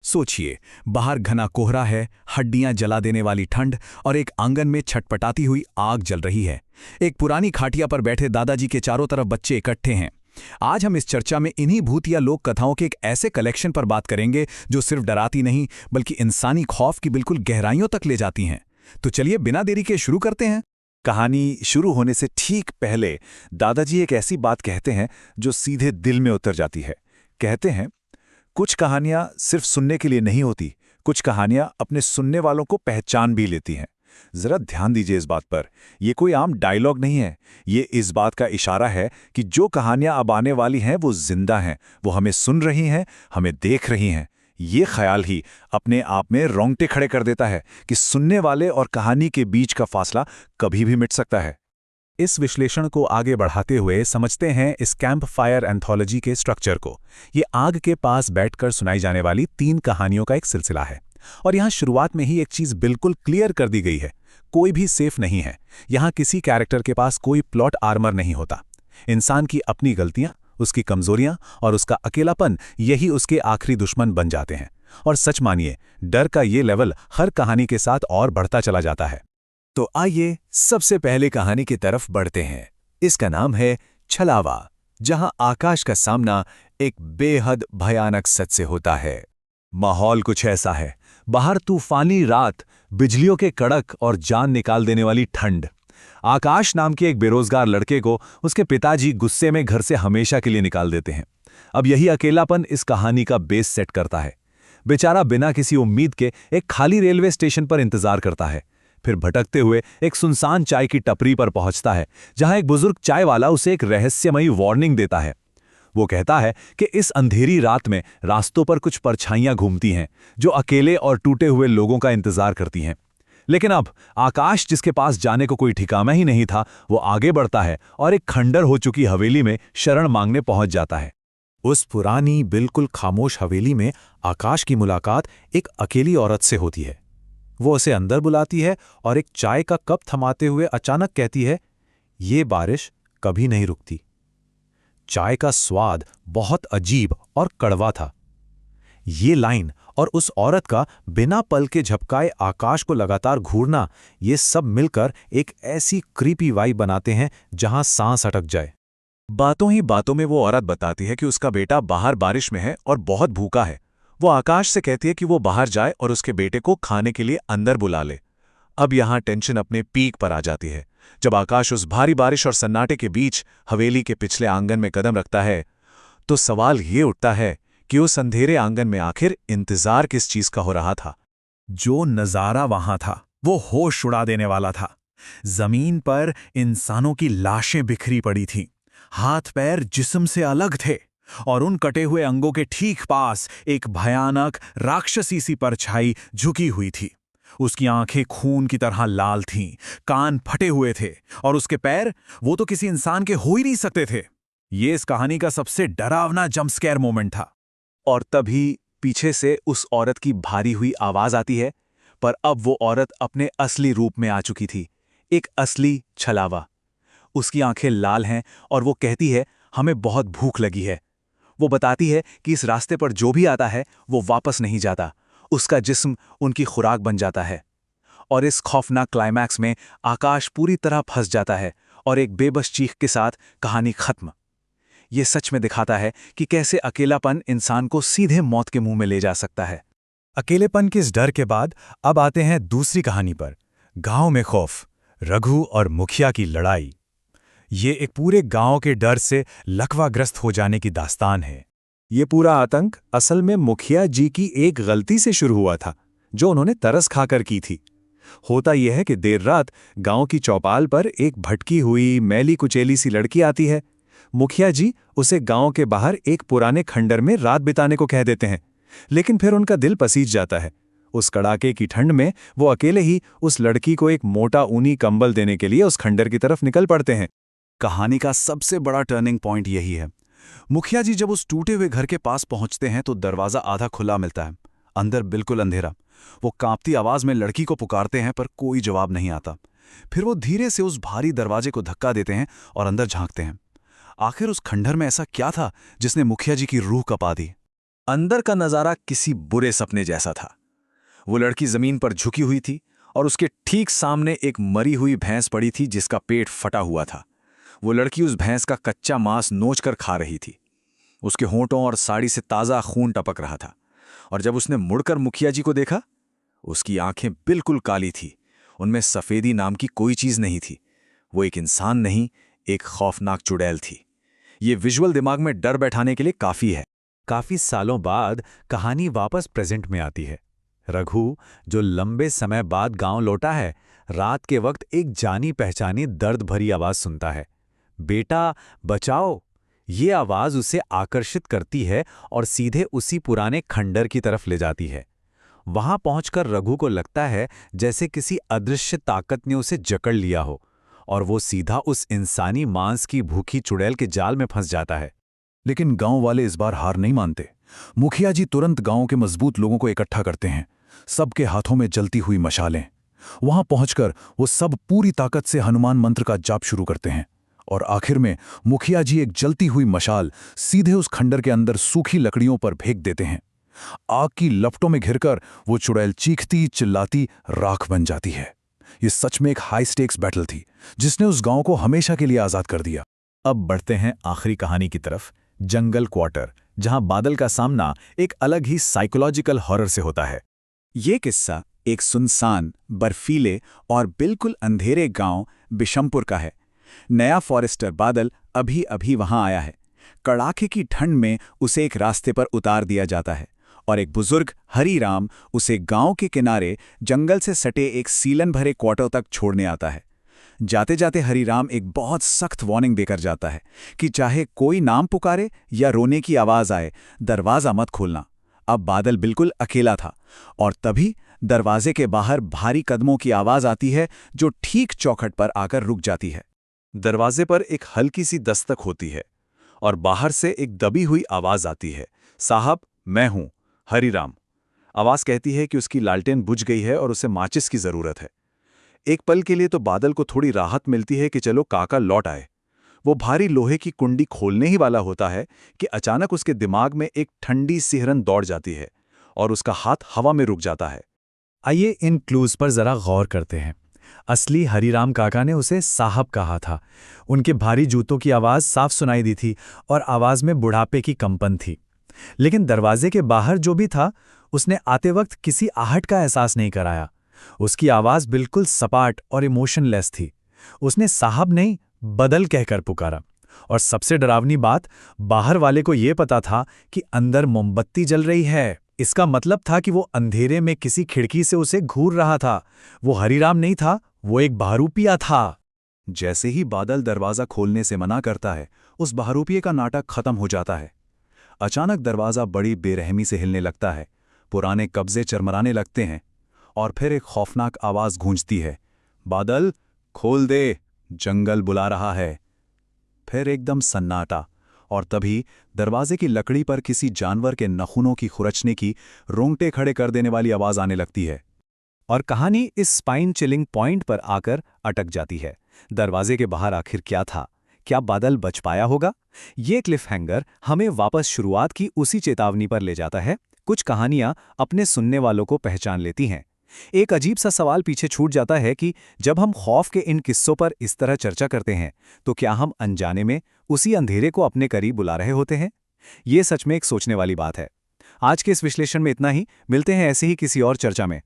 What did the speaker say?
सोचिए, बाहर घना कोहरा है, हड्डियां जला देने वाली ठंड और एक आंगन में छटपटाती हुई आग जल रही है। एक पुरानी खाटिया पर बैठे दादाजी के चारों तरफ बच्चे इकट्ठे हैं। आज हम इस चर्चा में इन्हीं भूत या लोक कथाओं के एक ऐसे कलेक्शन पर बात करेंगे जो सिर्फ डराती नहीं बल्कि इंसानी खौफ की बिल्कुल गहराइयों तक ले जाती हैं। तो चलिए बिना देरी के शुरू करते हैं। कहानी शुरू होने से ठीक पहले दादाजी एक ऐसी बात कहते हैं जो सीधे दिल में उतर जाती है। कहते हैं, कुछ कहानियां सिर्फ सुनने के लिए नहीं होती, कुछ कहानियां अपने सुनने वालों को पहचान भी लेती हैं। जरा ध्यान दीजिए इस बात पर। यह कोई आम डायलॉग नहीं है, ये इस बात का इशारा है कि जो कहानियां अब आने वाली हैं वो जिंदा हैं, वो हमें सुन रही हैं, हमें देख रही हैं। ये ख्याल ही अपने आप में रोंगटे खड़े कर देता है कि सुनने वाले और कहानी के बीच का फासला कभी भी मिट सकता है। इस विश्लेषण को आगे बढ़ाते हुए समझते हैं इस कैंप फायर एंथोलॉजी के स्ट्रक्चर को। ये आग के पास बैठकर सुनाई जाने वाली 3 कहानियों का एक सिलसिला है। और यहाँ शुरुआत में ही एक चीज बिल्कुल क्लियर कर दी गई है, कोई भी सेफ नहीं है। यहाँ किसी कैरेक्टर के पास कोई प्लॉट आर्मर नहीं होता। इंसान की अपनी गलतियां, उसकी कमजोरियां और उसका अकेलापन, यही उसके आखिरी दुश्मन बन जाते हैं। और सच मानिए, डर का ये लेवल हर कहानी के साथ और बढ़ता चला जाता है। तो आइए सबसे पहले कहानी की तरफ बढ़ते हैं। इसका नाम है छलावा, जहां आकाश का सामना एक बेहद भयानक सच से होता है। माहौल कुछ ऐसा है, बाहर तूफानी रात, बिजलियों के कड़क और जान निकाल देने वाली ठंड। आकाश नाम के एक बेरोजगार लड़के को उसके पिताजी गुस्से में घर से हमेशा के लिए निकाल देते हैं। अब यही अकेलापन इस कहानी का बेस सेट करता है। बेचारा बिना किसी उम्मीद के एक खाली रेलवे स्टेशन पर इंतजार करता है, फिर भटकते हुए एक सुनसान चाय की टपरी पर पहुंचता है, जहां एक बुजुर्ग चाय वाला उसे एक रहस्यमयी वार्निंग देता है। वो कहता है कि इस अंधेरी रात में रास्तों पर कुछ परछाइयां घूमती हैं जो अकेले और टूटे हुए लोगों का इंतजार करती हैं। लेकिन अब आकाश, जिसके पास जाने को कोई ठिकाना ही नहीं था, वो आगे बढ़ता है और एक खंडर हो चुकी हवेली में शरण मांगने पहुंच जाता है। उस पुरानी बिल्कुल खामोश हवेली में आकाश की मुलाकात एक अकेली औरत से होती है। वो उसे अंदर बुलाती है और एक चाय का कप थमाते हुए अचानक कहती है, ये बारिश कभी नहीं रुकती। चाय का स्वाद बहुत अजीब और कड़वा था। ये लाइन और उस औरत का बिना पल के झपकाए आकाश को लगातार घूरना, ये सब मिलकर एक ऐसी क्रीपी वाइब बनाते हैं जहां सांस अटक जाए। बातों ही बातों में वो औरत बताती है कि उसका बेटा बाहर बारिश में है और बहुत भूखा है। वो आकाश से कहती है कि वो बाहर जाए और उसके बेटे को खाने के लिए अंदर बुला ले। अब यहां टेंशन अपने पीक पर आ जाती है। जब आकाश उस भारी बारिश और सन्नाटे के बीच हवेली के पिछले आंगन में कदम रखता है, तो सवाल ये उठता है कि उस अंधेरे आंगन में आखिर इंतजार किस चीज का हो रहा था। जो नजारा वहां था वो होश उड़ा देने वाला था। जमीन पर इंसानों की लाशें बिखरी पड़ी थीं, हाथ पैर जिस्म से अलग थे, और उन कटे हुए अंगों के ठीक पास एक भयानक राक्षसी सी परछाई झुकी हुई थी। उसकी आंखें खून की तरह लाल थीं, कान फटे हुए थे, और उसके पैर, वो तो किसी इंसान के हो ही नहीं सकते थे। ये इस कहानी का सबसे डरावना जंप स्केयर मोमेंट था। और तभी पीछे से उस औरत की भारी हुई आवाज आती है, पर अब वो औरत अपने असली रूप में आ चुकी थी, एक असली छलावा। उसकी आंखें लाल हैं और वो कहती है, हमें बहुत भूख लगी है। वो बताती है कि इस रास्ते पर जो भी आता है वो वापस नहीं जाता, उसका जिस्म उनकी खुराक बन जाता है। और इस खौफनाक क्लाइमैक्स में आकाश पूरी तरह फंस जाता है और एक बेबस चीख के साथ कहानी खत्म। ये सच में दिखाता है कि कैसे अकेलापन इंसान को सीधे मौत के मुंह में ले जा सकता है। अकेलेपन के इस डर के बाद अब आते हैं दूसरी कहानी पर, गांव में खौफ, रघु और मुखिया की लड़ाई। ये एक पूरे गांव के डर से लकवाग्रस्त हो जाने की दास्तान है। ये पूरा आतंक असल में मुखिया जी की एक गलती से शुरू हुआ था, जो उन्होंने तरस खाकर की थी। होता यह है कि देर रात गांव की चौपाल पर एक भटकी हुई मैली कुचेली सी लड़की आती है। मुखिया जी उसे गांव के बाहर एक पुराने खंडर में रात बिताने को कह देते हैं, लेकिन फिर उनका दिल पसीज जाता है। उस कड़ाके की ठंड में वो अकेले ही उस लड़की को एक मोटा ऊनी कंबल देने के लिए उस खंडर की तरफ निकल पड़ते हैं। कहानी का सबसे बड़ा टर्निंग पॉइंट यही है। मुखिया जी जब उस टूटे हुए घर के पास पहुंचते हैं तो दरवाजा आधा खुला मिलता है, अंदर बिल्कुल अंधेरा। वो कांपती आवाज में लड़की को पुकारते हैं पर कोई जवाब नहीं आता। फिर वो धीरे से उस भारी दरवाजे को धक्का देते हैं और अंदर झांकते हैं। आखिर उस खंडर में ऐसा क्या था जिसने मुखिया जी की रूह कपा दी? अंदर का नजारा किसी बुरे सपने जैसा था। वो लड़की जमीन पर झुकी हुई थी और उसके ठीक सामने एक मरी हुई भैंस पड़ी थी जिसका पेट फटा हुआ था। वो लड़की उस भैंस का कच्चा मांस नोचकर खा रही थी। उसके होंठों और साड़ी से ताज़ा खून टपक रहा था। और जब उसने मुड़कर मुखिया जी को देखा, उसकी आंखें बिल्कुल काली थी। उनमें सफ़ेदी नाम की कोई चीज़ नहीं थी। वो एक इंसान नहीं, एक खौफनाक चुड़ैल थी। ये विजुअल दिमाग में डर बैठाने के लिए काफ़ी है। काफी सालों बाद कहानी वापस प्रेजेंट में आती है। रघु, जो लंबे समय बाद गांव लौटा है, रात के वक्त एक जानी पहचानी दर्द भरी आवाज सुनता है, बेटा बचाओ। ये आवाज उसे आकर्षित करती है और सीधे उसी पुराने खंडर की तरफ ले जाती है। वहां पहुंचकर रघु को लगता है जैसे किसी अदृश्य ताकत ने उसे जकड़ लिया हो और वो सीधा उस इंसानी मांस की भूखी चुड़ैल के जाल में फंस जाता है। लेकिन गांव वाले इस बार हार नहीं मानते। मुखिया जी तुरंत गांव के मजबूत लोगों को इकट्ठा करते हैं, सबके हाथों में जलती हुई मशालें। वहां पहुंचकर वो सब पूरी ताकत से हनुमान मंत्र का जाप शुरू करते हैं और आखिर में मुखिया जी एक जलती हुई मशाल सीधे उस खंडर के अंदर सूखी लकड़ियों पर फेंक देते हैं। आग की लपटों में घिरकर वो चुड़ैल चीखती चिल्लाती राख बन जाती है। ये सच में एक हाई स्टेक्स बैटल थी जिसने उस गांव को हमेशा के लिए आजाद कर दिया। अब बढ़ते हैं आखिरी कहानी की तरफ, जंगल क्वार्टर, जहां बादल का सामना एक अलग ही साइकोलॉजिकल हॉरर से होता है। ये किस्सा एक सुनसान, बर्फीले और बिल्कुल अंधेरे गांव बिशमपुर का है। नया फॉरेस्टर बादल अभी अभी वहां आया है। कड़ाके की ठंड में उसे एक रास्ते पर उतार दिया जाता है और एक बुजुर्ग हरीराम उसे गांव के किनारे जंगल से सटे एक सीलन भरे क्वार्टर तक छोड़ने आता है। जाते जाते हरीराम एक बहुत सख्त वार्निंग देकर जाता है कि चाहे कोई नाम पुकारे या रोने की आवाज आए, दरवाजा मत खोलना। अब बादल बिल्कुल अकेला था और तभी दरवाजे के बाहर भारी कदमों की आवाज आती है जो ठीक चौखट पर आकर रुक जाती है। दरवाजे पर एक हल्की सी दस्तक होती है और बाहर से एक दबी हुई आवाज आती है, साहब मैं हूं हरीराम। आवाज कहती है कि उसकी लालटेन बुझ गई है और उसे माचिस की जरूरत है। एक पल के लिए तो बादल को थोड़ी राहत मिलती है कि चलो काका लौट आए। वो भारी लोहे की कुंडी खोलने ही वाला होता है कि अचानक उसके दिमाग में एक ठंडी सिहरन दौड़ जाती है और उसका हाथ हवा में रुक जाता है। आइए इन क्लूज पर जरा गौर करते हैं। असली हरीराम काका ने उसे साहब कहा था। उनके भारी जूतों की आवाज साफ सुनाई दी थी और आवाज में बुढ़ापे की कंपन थी। लेकिन दरवाजे के बाहर जो भी था, उसने आते वक्त किसी आहट का एहसास नहीं कराया। उसकी आवाज बिल्कुल सपाट और इमोशनलेस थी। उसने साहब नहीं, बदल कहकर पुकारा। और सबसे डरावनी बात, बाहर वाले को यह पता था कि अंदर मोमबत्ती जल रही है। इसका मतलब था कि वो अंधेरे में किसी खिड़की से उसे घूर रहा था। वो हरीराम नहीं था, वो एक बहरूपिया था। जैसे ही बादल दरवाजा खोलने से मना करता है, उस बहरूपिये का नाटक खत्म हो जाता है। अचानक दरवाजा बड़ी बेरहमी से हिलने लगता है, पुराने कब्जे चरमराने लगते हैं और फिर एक खौफनाक आवाज गूंजती है, बादल खोल दे, जंगल बुला रहा है। फिर एकदम सन्नाटा और तभी दरवाजे की लकड़ी पर किसी जानवर के नखूनों की खुरचने की रोंगटे खड़े कर देने वाली आवाज आने लगती है। और कहानी इस स्पाइन चिलिंग पॉइंट पर आकर अटक जाती है। दरवाजे के बाहर आखिर क्या था? क्या बादल बच पाया होगा? ये क्लिफहैंगर हमें वापस शुरुआत की उसी चेतावनी पर ले जाता है। कुछ कहानियां अपने सुनने वालों को पहचान लेती हैं। एक अजीब सा सवाल पीछे छूट जाता है कि जब हम खौफ के इन किस्सों पर इस तरह चर्चा करते हैं, तो क्या हम अनजाने में उसी अंधेरे को अपने करीब बुला रहे होते हैं? ये सच में एक सोचने वाली बात है। आज के इस विश्लेषण में इतना ही। मिलते हैं ऐसे ही किसी और चर्चा में।